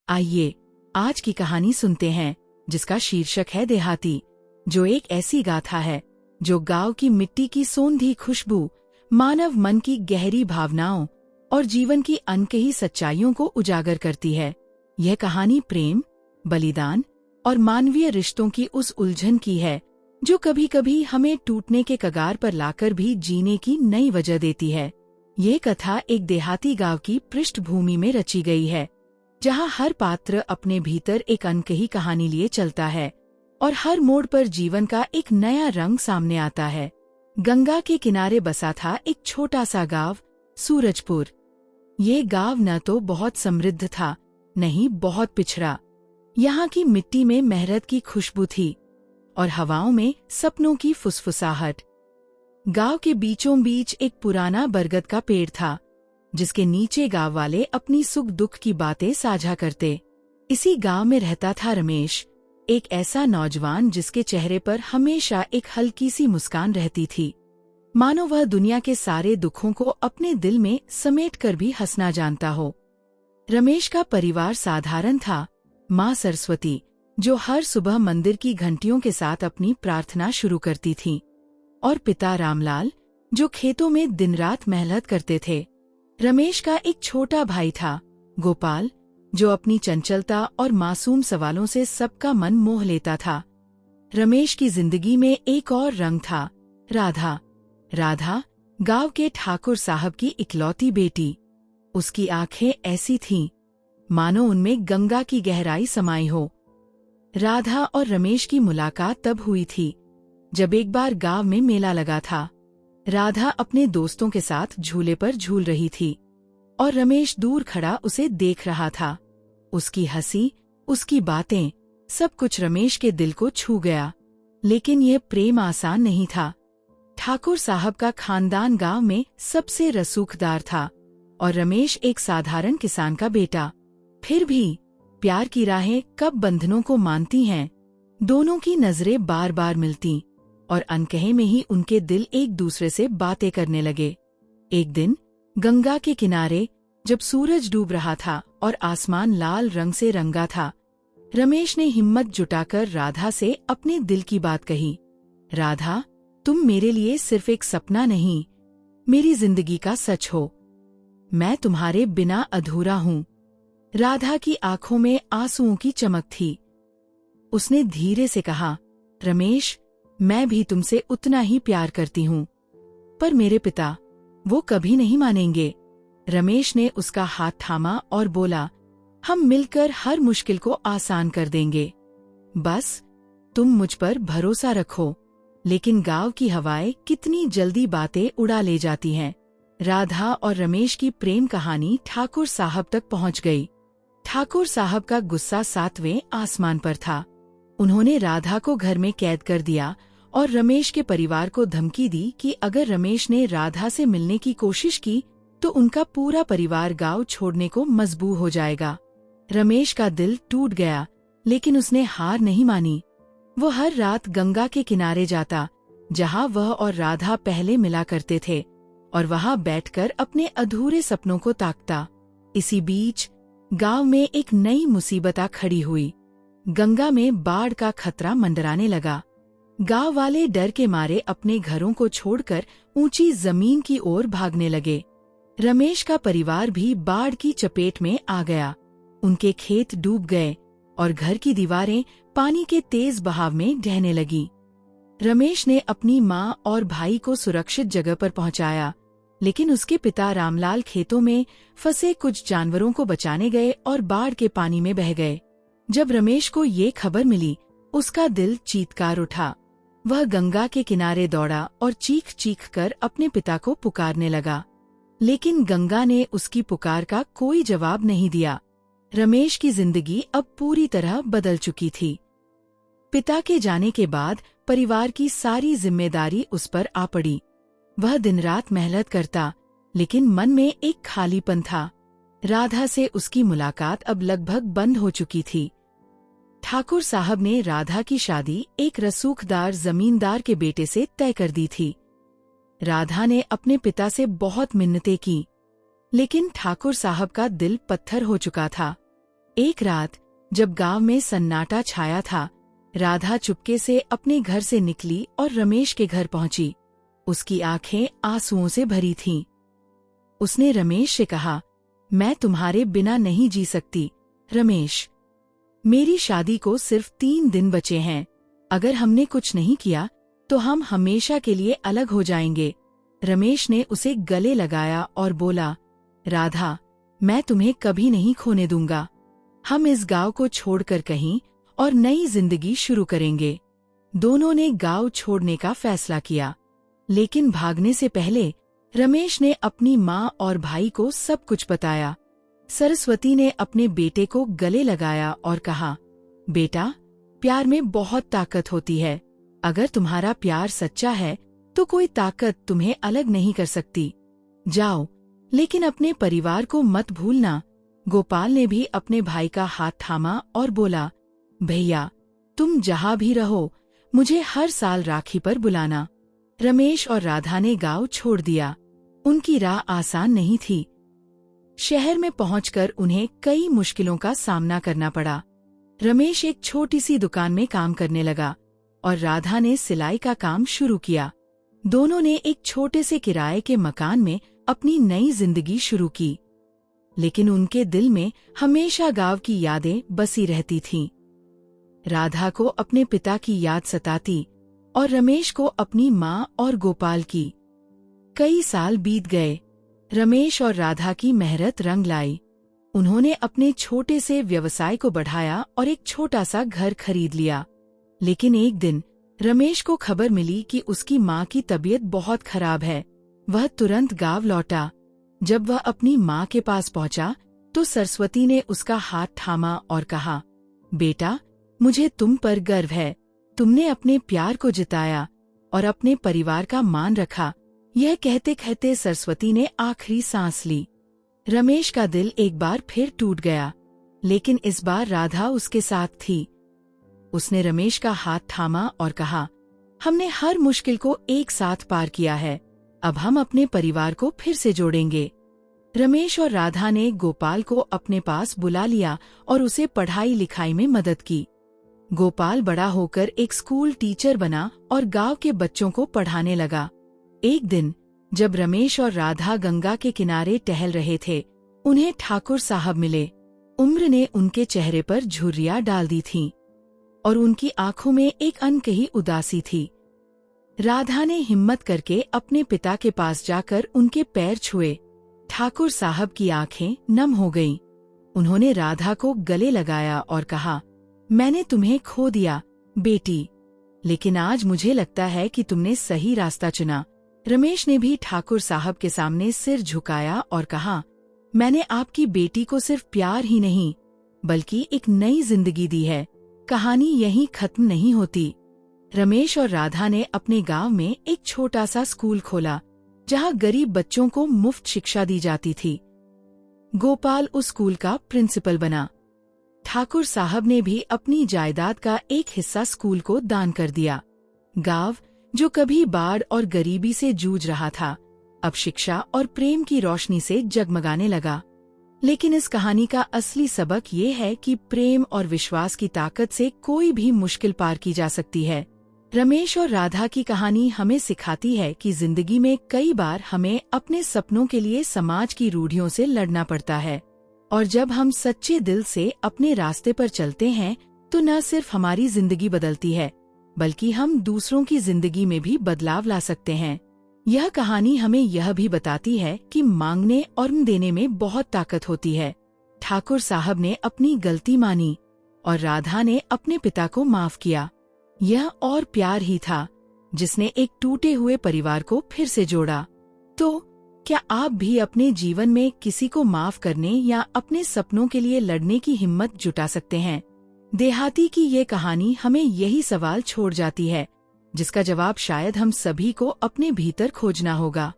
आइए आज की कहानी सुनते हैं, जिसका शीर्षक है देहाती, जो एक ऐसी गाथा है जो गांव की मिट्टी की सोंधी खुशबू, मानव मन की गहरी भावनाओं और जीवन की अनकही सच्चाइयों को उजागर करती है। यह कहानी प्रेम, बलिदान और मानवीय रिश्तों की उस उलझन की है जो कभी कभी हमें टूटने के कगार पर लाकर भी जीने की नई वजह देती है। ये कथा एक देहाती गांव की पृष्ठभूमि में रची गई है, जहां हर पात्र अपने भीतर एक अनकही कहानी लिए चलता है और हर मोड़ पर जीवन का एक नया रंग सामने आता है। गंगा के किनारे बसा था एक छोटा सा गांव, सूरजपुर। ये गांव न तो बहुत समृद्ध था, नहीं बहुत पिछड़ा। यहाँ की मिट्टी में मेहनत की खुशबू थी और हवाओं में सपनों की फुसफुसाहट। गांव के बीचों बीच एक पुराना बरगद का पेड़ था, जिसके नीचे गांव वाले अपनी सुख दुख की बातें साझा करते। इसी गांव में रहता था रमेश, एक ऐसा नौजवान जिसके चेहरे पर हमेशा एक हल्की सी मुस्कान रहती थी, मानो वह दुनिया के सारे दुखों को अपने दिल में समेटकर भी हंसना जानता हो। रमेश का परिवार साधारण था। माँ सरस्वती, जो हर सुबह मंदिर की घंटियों के साथ अपनी प्रार्थना शुरू करती थी, और पिता रामलाल, जो खेतों में दिन रात मेहनत करते थे। रमेश का एक छोटा भाई था, गोपाल, जो अपनी चंचलता और मासूम सवालों से सबका मन मोह लेता था। रमेश की जिंदगी में एक और रंग था, राधा। राधा गांव के ठाकुर साहब की इकलौती बेटी। उसकी आंखें ऐसी थीं, मानो उनमें गंगा की गहराई समाई हो। राधा और रमेश की मुलाकात तब हुई थी जब एक बार गांव में मेला लगा था। राधा अपने दोस्तों के साथ झूले पर झूल रही थी और रमेश दूर खड़ा उसे देख रहा था। उसकी हंसी, उसकी बातें, सब कुछ रमेश के दिल को छू गया। लेकिन यह प्रेम आसान नहीं था। ठाकुर साहब का खानदान गांव में सबसे रसूखदार था और रमेश एक साधारण किसान का बेटा। फिर भी प्यार की राहें कब बंधनों को मानती हैं। दोनों की नजरें बार बार मिलती और अनकहे में ही उनके दिल एक दूसरे से बातें करने लगे। एक दिन गंगा के किनारे, जब सूरज डूब रहा था और आसमान लाल रंग से रंगा था, रमेश ने हिम्मत जुटाकर राधा से अपने दिल की बात कही। राधा, तुम मेरे लिए सिर्फ एक सपना नहीं, मेरी जिंदगी का सच हो। मैं तुम्हारे बिना अधूरा हूँ। राधा की आंखों में आंसुओं की चमक थी। उसने धीरे से कहा, रमेश, मैं भी तुमसे उतना ही प्यार करती हूँ, पर मेरे पिता, वो कभी नहीं मानेंगे। रमेश ने उसका हाथ थामा और बोला, हम मिलकर हर मुश्किल को आसान कर देंगे। बस तुम मुझ पर भरोसा रखो। लेकिन गांव की हवाएं कितनी जल्दी बातें उड़ा ले जाती हैं। राधा और रमेश की प्रेम कहानी ठाकुर साहब तक पहुंच गई। ठाकुर साहब का गुस्सा 7वें आसमान पर था। उन्होंने राधा को घर में कैद कर दिया और रमेश के परिवार को धमकी दी कि अगर रमेश ने राधा से मिलने की कोशिश की तो उनका पूरा परिवार गांव छोड़ने को मजबूर हो जाएगा। रमेश का दिल टूट गया, लेकिन उसने हार नहीं मानी। वो हर रात गंगा के किनारे जाता, जहां वह और राधा पहले मिला करते थे, और वहां बैठकर अपने अधूरे सपनों को ताकता। इसी बीच गांव में एक नई मुसीबत आ खड़ी हुई। गंगा में बाढ़ का खतरा मंडराने लगा। गांव वाले डर के मारे अपने घरों को छोड़कर ऊंची जमीन की ओर भागने लगे। रमेश का परिवार भी बाढ़ की चपेट में आ गया। उनके खेत डूब गए और घर की दीवारें पानी के तेज बहाव में ढहने लगी। रमेश ने अपनी माँ और भाई को सुरक्षित जगह पर पहुंचाया, लेकिन उसके पिता रामलाल खेतों में फंसे कुछ जानवरों को बचाने गए और बाढ़ के पानी में बह गए। जब रमेश को ये खबर मिली, उसका दिल चीत्कार उठा। वह गंगा के किनारे दौड़ा और चीख चीख कर अपने पिता को पुकारने लगा, लेकिन गंगा ने उसकी पुकार का कोई जवाब नहीं दिया। रमेश की जिंदगी अब पूरी तरह बदल चुकी थी। पिता के जाने के बाद परिवार की सारी जिम्मेदारी उस पर आ पड़ी। वह दिन रात मेहनत करता, लेकिन मन में एक खालीपन था। राधा से उसकी मुलाकात अब लगभग बंद हो चुकी थी। ठाकुर साहब ने राधा की शादी एक रसूखदार जमींदार के बेटे से तय कर दी थी। राधा ने अपने पिता से बहुत मिन्नतें की, लेकिन ठाकुर साहब का दिल पत्थर हो चुका था। एक रात जब गांव में सन्नाटा छाया था, राधा चुपके से अपने घर से निकली और रमेश के घर पहुंची। उसकी आंखें आंसुओं से भरी थीं। उसने रमेश से कहा, मैं तुम्हारे बिना नहीं जी सकती। रमेश, मेरी शादी को सिर्फ 3 दिन बचे हैं। अगर हमने कुछ नहीं किया तो हम हमेशा के लिए अलग हो जाएंगे। रमेश ने उसे गले लगाया और बोला, राधा, मैं तुम्हें कभी नहीं खोने दूंगा। हम इस गांव को छोड़कर कहीं और नई जिंदगी शुरू करेंगे। दोनों ने गांव छोड़ने का फैसला किया, लेकिन भागने से पहले रमेश ने अपनी माँ और भाई को सब कुछ बताया। सरस्वती ने अपने बेटे को गले लगाया और कहा, बेटा, प्यार में बहुत ताकत होती है। अगर तुम्हारा प्यार सच्चा है तो कोई ताकत तुम्हें अलग नहीं कर सकती। जाओ, लेकिन अपने परिवार को मत भूलना। गोपाल ने भी अपने भाई का हाथ थामा और बोला, भैया, तुम जहाँ भी रहो मुझे हर साल राखी पर बुलाना। रमेश और राधा ने गांव छोड़ दिया। उनकी राह आसान नहीं थी। शहर में पहुंचकर उन्हें कई मुश्किलों का सामना करना पड़ा। रमेश एक छोटी सी दुकान में काम करने लगा और राधा ने सिलाई का काम शुरू किया। दोनों ने एक छोटे से किराए के मकान में अपनी नई जिंदगी शुरू की, लेकिन उनके दिल में हमेशा गांव की यादें बसी रहती थीं। राधा को अपने पिता की याद सताती और रमेश को अपनी माँ और गोपाल की। कई साल बीत गए। रमेश और राधा की मेहनत रंग लाई। उन्होंने अपने छोटे से व्यवसाय को बढ़ाया और एक छोटा सा घर खरीद लिया। लेकिन एक दिन रमेश को खबर मिली कि उसकी माँ की तबीयत बहुत खराब है। वह तुरंत गांव लौटा। जब वह अपनी माँ के पास पहुंचा तो सरस्वती ने उसका हाथ थामा और कहा, बेटा, मुझे तुम पर गर्व है। तुमने अपने प्यार को जिताया और अपने परिवार का मान रखा। यह कहते कहते सरस्वती ने आखिरी सांस ली। रमेश का दिल एक बार फिर टूट गया, लेकिन इस बार राधा उसके साथ थी। उसने रमेश का हाथ थामा और कहा, हमने हर मुश्किल को एक साथ पार किया है। अब हम अपने परिवार को फिर से जोड़ेंगे। रमेश और राधा ने गोपाल को अपने पास बुला लिया और उसे पढ़ाई लिखाई में मदद की। गोपाल बड़ा होकर एक स्कूल टीचर बना और गांव के बच्चों को पढ़ाने लगा। एक दिन जब रमेश और राधा गंगा के किनारे टहल रहे थे, उन्हें ठाकुर साहब मिले। उम्र ने उनके चेहरे पर झुर्रियां डाल दी थीं और उनकी आंखों में एक अनकही उदासी थी। राधा ने हिम्मत करके अपने पिता के पास जाकर उनके पैर छुए। ठाकुर साहब की आंखें नम हो गईं। उन्होंने राधा को गले लगाया और कहा, मैंने तुम्हें खो दिया बेटी, लेकिन आज मुझे लगता है कि तुमने सही रास्ता चुना। रमेश ने भी ठाकुर साहब के सामने सिर झुकाया और कहा, मैंने आपकी बेटी को सिर्फ प्यार ही नहीं बल्कि एक नई जिंदगी दी है। कहानी यहीं खत्म नहीं होती। रमेश और राधा ने अपने गांव में एक छोटा सा स्कूल खोला, जहां गरीब बच्चों को मुफ्त शिक्षा दी जाती थी। गोपाल उस स्कूल का प्रिंसिपल बना। ठाकुर साहब ने भी अपनी जायदाद का एक हिस्सा स्कूल को दान कर दिया। गांव, जो कभी बाढ़ और गरीबी से जूझ रहा था, अब शिक्षा और प्रेम की रोशनी से जगमगाने लगा। लेकिन इस कहानी का असली सबक ये है कि प्रेम और विश्वास की ताकत से कोई भी मुश्किल पार की जा सकती है। रमेश और राधा की कहानी हमें सिखाती है कि जिंदगी में कई बार हमें अपने सपनों के लिए समाज की रूढ़ियों से लड़ना पड़ता है, और जब हम सच्चे दिल से अपने रास्ते पर चलते हैं तो न सिर्फ हमारी जिंदगी बदलती है, बल्कि हम दूसरों की जिंदगी में भी बदलाव ला सकते हैं। यह कहानी हमें यह भी बताती है कि मांगने और देने में बहुत ताकत होती है। ठाकुर साहब ने अपनी गलती मानी और राधा ने अपने पिता को माफ किया। यह और प्यार ही था जिसने एक टूटे हुए परिवार को फिर से जोड़ा। तो क्या आप भी अपने जीवन में किसी को माफ करने या अपने सपनों के लिए लड़ने की हिम्मत जुटा सकते हैं? देहाती की ये कहानी हमें यही सवाल छोड़ जाती है, जिसका जवाब शायद हम सभी को अपने भीतर खोजना होगा।